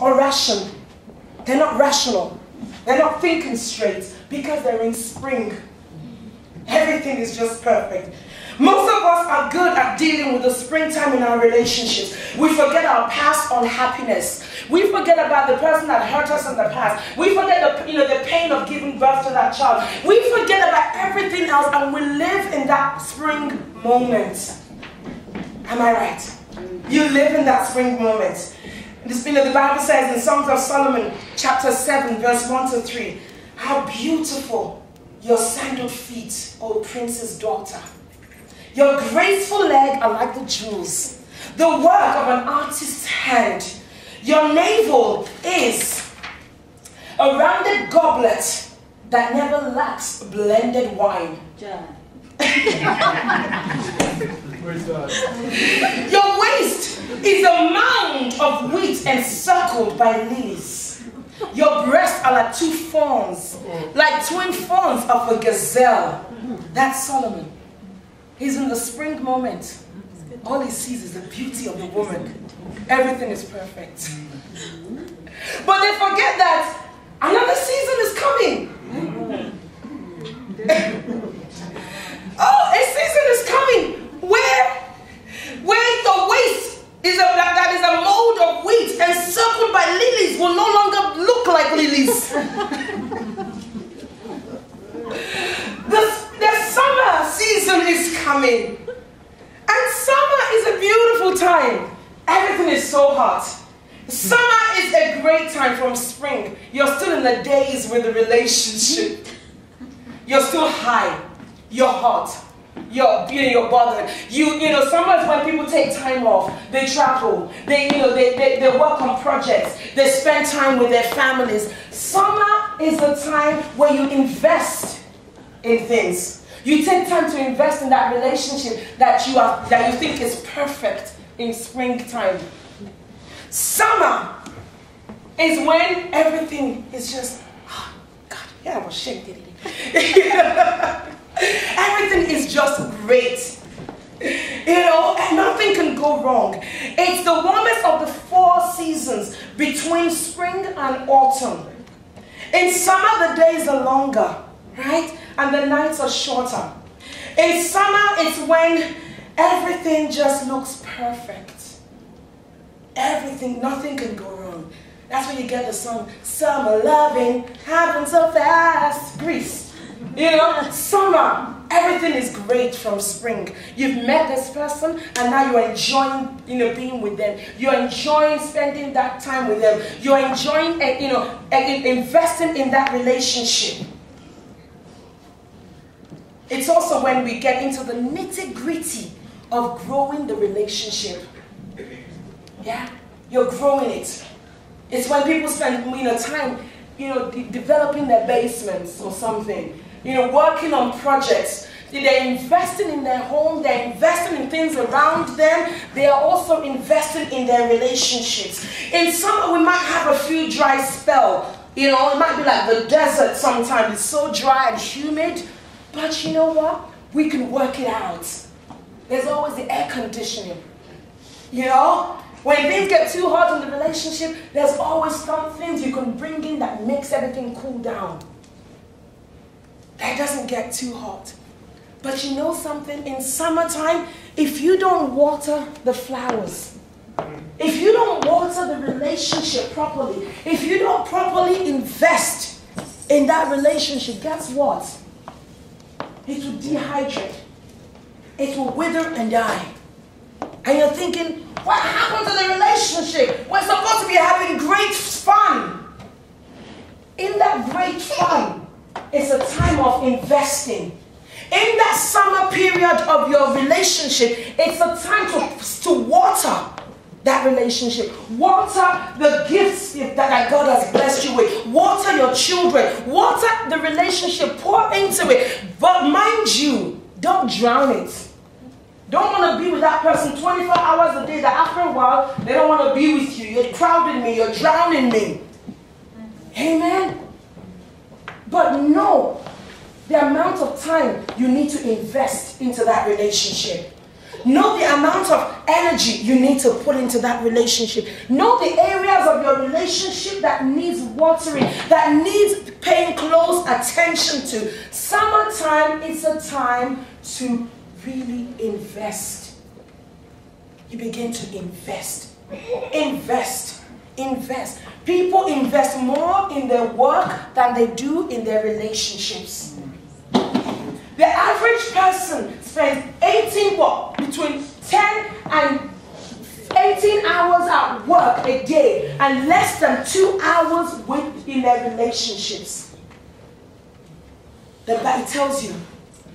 or rational. They're not rational. They're not thinking straight because they're in spring. Everything is just perfect. Most of us are good at dealing with the springtime in our relationships. We forget our past unhappiness. We forget about the person that hurt us in the past. We forget the pain of giving birth to that child. We forget about everything else and we live in that spring moment. Am I right? You live in that spring moment. The Bible says in Songs of Solomon, chapter 7, verse 1 to 3, how beautiful your sandaled feet, O prince's daughter. Your graceful legs are like the jewels, the work of an artist's hand. Your navel is a rounded goblet that never lacks blended wine. Your waist is a mound of wheat encircled by lilies. Your breasts are like two fawns, like twin fawns of a gazelle. That's Solomon. He's in the spring moment. All he sees is the beauty of the woman. Everything is perfect. But they forget that another season is coming. Oh, a season is coming where the waist is that is a mold of wheat encircled by lilies will no longer look like lilies. The summer season is coming. And summer is a beautiful time. Everything is so hot. Summer is a great time from spring. You're still in the days with the relationship. You're still high. You're hot. You're bothered. Summer is when people take time off. They travel. They work on projects. They spend time with their families. Summer is the time where you invest in things. You take time to invest in that relationship that you think is perfect in springtime. Summer is when everything is just, oh God, yeah, I was shaking. Everything is just great. And nothing can go wrong. It's the warmest of the 4 seasons between spring and autumn. In summer, the days are longer, right? And the nights are shorter. In summer, it's when everything just looks perfect. Everything, nothing can go wrong. That's when you get the song, summer loving, happens so fast, Grease. Summer, everything is great from spring. You've met this person and now you're enjoying, being with them. You're enjoying spending that time with them. You're enjoying, investing in that relationship. It's also when we get into the nitty-gritty of growing the relationship. Yeah, you're growing it. It's when people spend time, developing their basements or something. Working on projects. They're investing in their home. They're investing in things around them. They are also investing in their relationships. In summer, we might have a few dry spell. It might be like the desert sometimes. It's so dry and humid. But you know what? We can work it out. There's always the air conditioning. When things get too hot in the relationship, there's always some things you can bring in that makes everything cool down. That doesn't get too hot. But you know something? In summertime, if you don't water the flowers, if you don't water the relationship properly, if you don't properly invest in that relationship, guess what? It will dehydrate. It will wither and die. And you're thinking, what happened to the relationship? We're supposed to be having great fun. In that great fun, it's a time of investing. In that summer period of your relationship, it's a time to water that relationship. Water the gifts that God has blessed you with. Water your children. Water the relationship. Pour into it. But mind you, don't drown it. Don't want to be with that person 24 hours a day that after a while, they don't want to be with you. You're crowding me. You're drowning me. Amen? But know the amount of time you need to invest into that relationship. Know the amount of energy you need to put into that relationship. Know the areas of your relationship relationship that needs watering, that needs paying close attention to. Summertime is a time to really invest. You begin to invest. Invest. Invest. People invest more in their work than they do in their relationships. The average person spends between 10 and 18 hours at work a day and less than 2 hours in their relationships. It tells you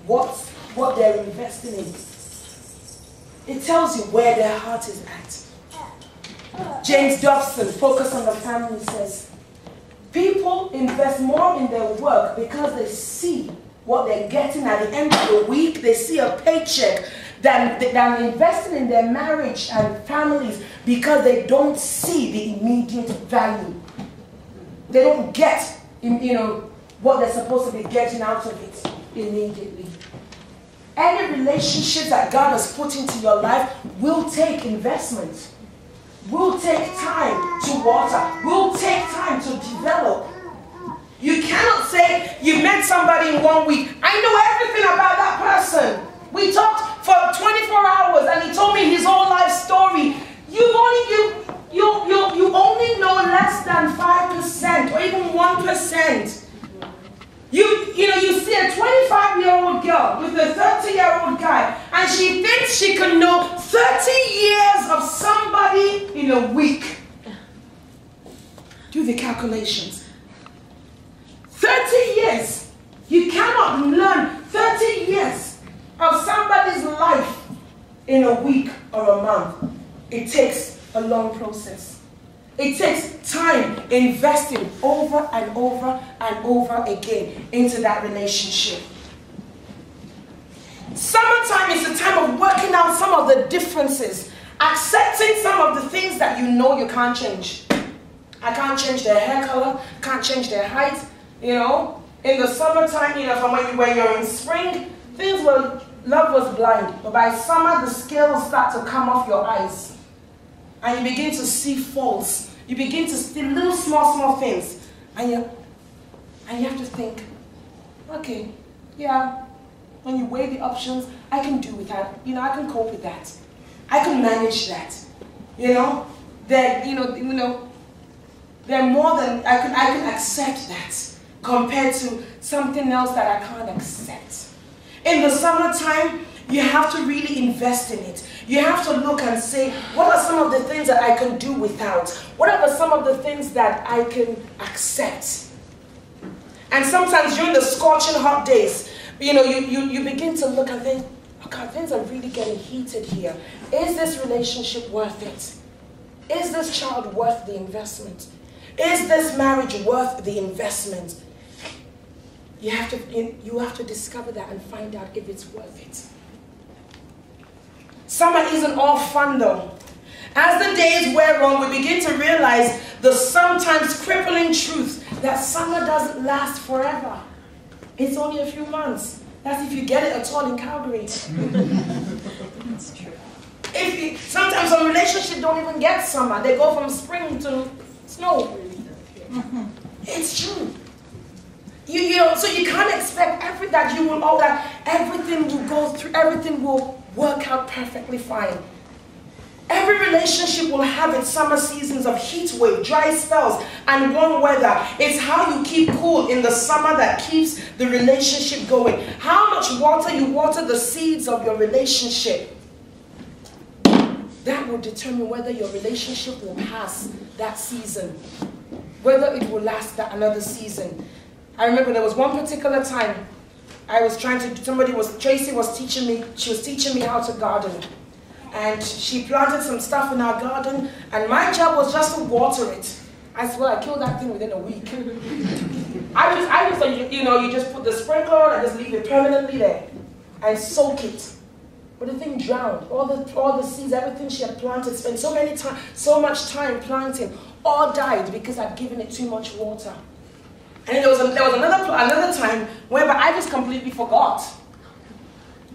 what they're investing in. It tells you where their heart is at. James Dobson, Focus on the Family, says, people invest more in their work because they see what they're getting at the end of the week. They see a paycheck than investing in their marriage and families because they don't see the immediate value. They don't get, what they're supposed to be getting out of it immediately. Any relationship that God has put into your life will take investment. Will take time to water. Will take time to develop. You cannot say you met somebody in 1 week. I know everything about that person. We talked for 24 hours and he told me his whole life story. You only know less than 5% or even 1%. You see a 25-year-old girl with a 30-year-old guy and she thinks she can know 30 years of somebody in a week. Do the calculations. 30 years. You cannot learn 30 years of somebody's life in a week or a month. It takes a long process. It takes time investing over and over and over again into that relationship. Summertime is the time of working out some of the differences, accepting some of the things that you know you can't change. I can't change their hair color, can't change their height. In the summertime, from when you're in spring, love was blind. But by summer, the scales start to come off your eyes. And you begin to see faults. You begin to see little small things. And you have to think, okay, yeah, when you weigh the options, I can do with that. I can cope with that. I can manage that. They're more than, I can accept that compared to something else that I can't accept. In the summertime, you have to really invest in it. You have to look and say, what are some of the things that I can do without? What are some of the things that I can accept? And sometimes during the scorching hot days, you begin to look and think, oh God, things are really getting heated here. Is this relationship worth it? Is this child worth the investment? Is this marriage worth the investment? You have to discover that and find out if it's worth it. Summer isn't all fun though. As the days wear on, we begin to realize the sometimes crippling truth that summer doesn't last forever. It's only a few months. That's if you get it at all in Calgary. That's true. Sometimes some relationships don't even get summer. They go from spring to snow. It's true. So you can't expect everything will go through, everything will work out perfectly fine. Every relationship will have its summer seasons of heat wave, dry spells, and warm weather. It's how you keep cool in the summer that keeps the relationship going. How much water you water the seeds of your relationship. That will determine whether your relationship will pass that season. Whether it will last another season. I remember there was one particular time Tracy was teaching me how to garden. And she planted some stuff in our garden, and my job was just to water it. I swear I killed that thing within a week. I just you just put the sprinkler on and just leave it permanently there and soak it. But the thing drowned. All the seeds, everything she had planted, spent so much time planting, all died because I'd given it too much water. And then there was another time whereby I just completely forgot.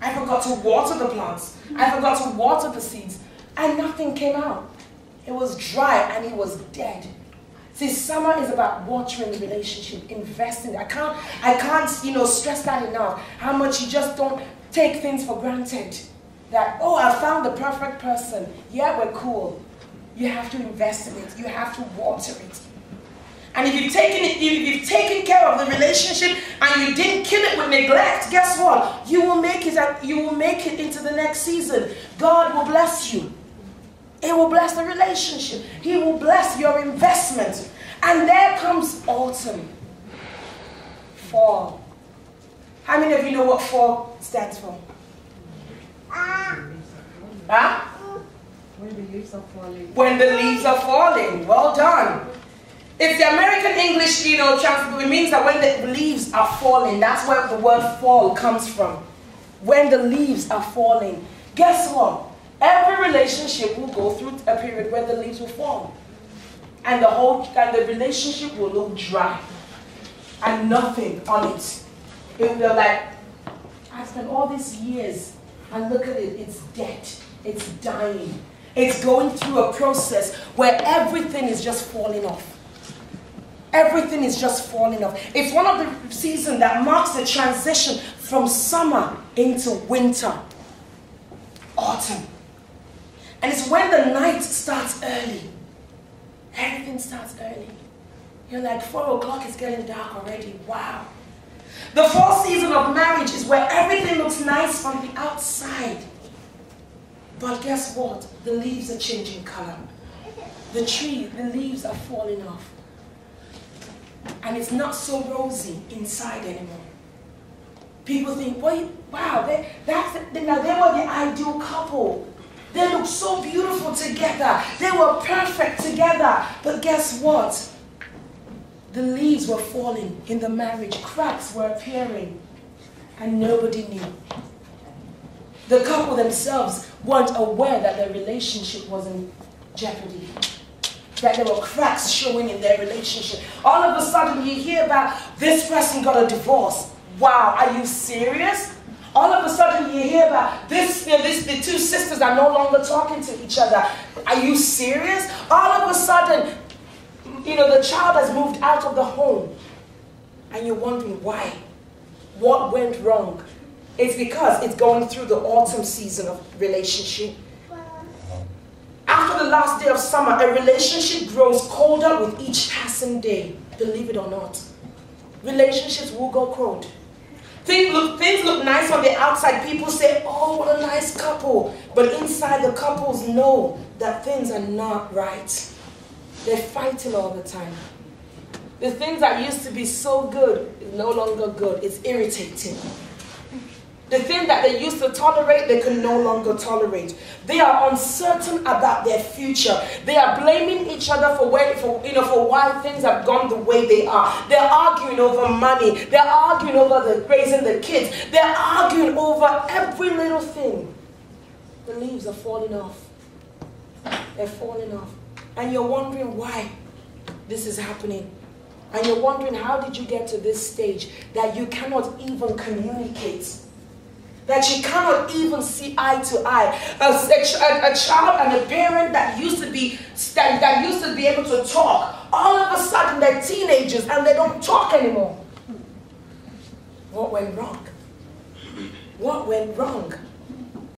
I forgot to water the plants. I forgot to water the seeds. And nothing came out. It was dry and it was dead. See, summer is about watering the relationship, investing. I can't, stress that enough. How much you just don't take things for granted. That, oh, I found the perfect person. Yeah, we're cool. You have to invest in it. You have to water it. And if you've taken care of the relationship and you didn't kill it with neglect, guess what? You will make it into the next season. God will bless you. He will bless the relationship. He will bless your investment. And there comes autumn. Fall. How many of you know what fall stands for? Huh? When the leaves are falling. When the leaves are falling. Well done. It's the American English, it means that when the leaves are falling, that's where the word fall comes from. When the leaves are falling. Guess what? Every relationship will go through a period where the leaves will fall. And the relationship will look dry. And nothing on it. It will be like, I spent all these years and look at it, it's dead. It's dying. It's going through a process where everything is just falling off. Everything is just falling off. It's one of the seasons that marks the transition from summer into winter. Autumn. And it's when the night starts early. Everything starts early. You're like, 4 o'clock is getting dark already. Wow. The fall season of marriage is where everything looks nice from the outside. But guess what? The leaves are changing color. The leaves are falling off. And it's not so rosy inside anymore. People think, wow, they were the ideal couple. They looked so beautiful together. They were perfect together. But guess what? The leaves were falling in the marriage. Cracks were appearing. And nobody knew. The couple themselves weren't aware that their relationship was in jeopardy. That there were cracks showing in their relationship. All of a sudden you hear about this person got a divorce. Wow, are you serious? All of a sudden you hear about the two sisters are no longer talking to each other. Are you serious? All of a sudden, the child has moved out of the home. And you're wondering why. What went wrong? It's because it's going through the autumn season of relationship. After the last day of summer, a relationship grows colder with each passing day. Believe it or not. Relationships will go cold. Things look nice on the outside. People say, oh, what a nice couple. But inside, the couples know that things are not right. They're fighting all the time. The things that used to be so good is no longer good. It's irritating. The thing that they used to tolerate, they can no longer tolerate. They are uncertain about their future. They are blaming each other for why things have gone the way they are. They're arguing over money. They're arguing over raising the kids. They're arguing over every little thing. The leaves are falling off. They're falling off. And you're wondering why this is happening. And you're wondering, how did you get to this stage that you cannot even communicate? That you cannot even see eye to eye. A child and a parent that used to be able to talk, all of a sudden they're teenagers and they don't talk anymore. What went wrong? What went wrong?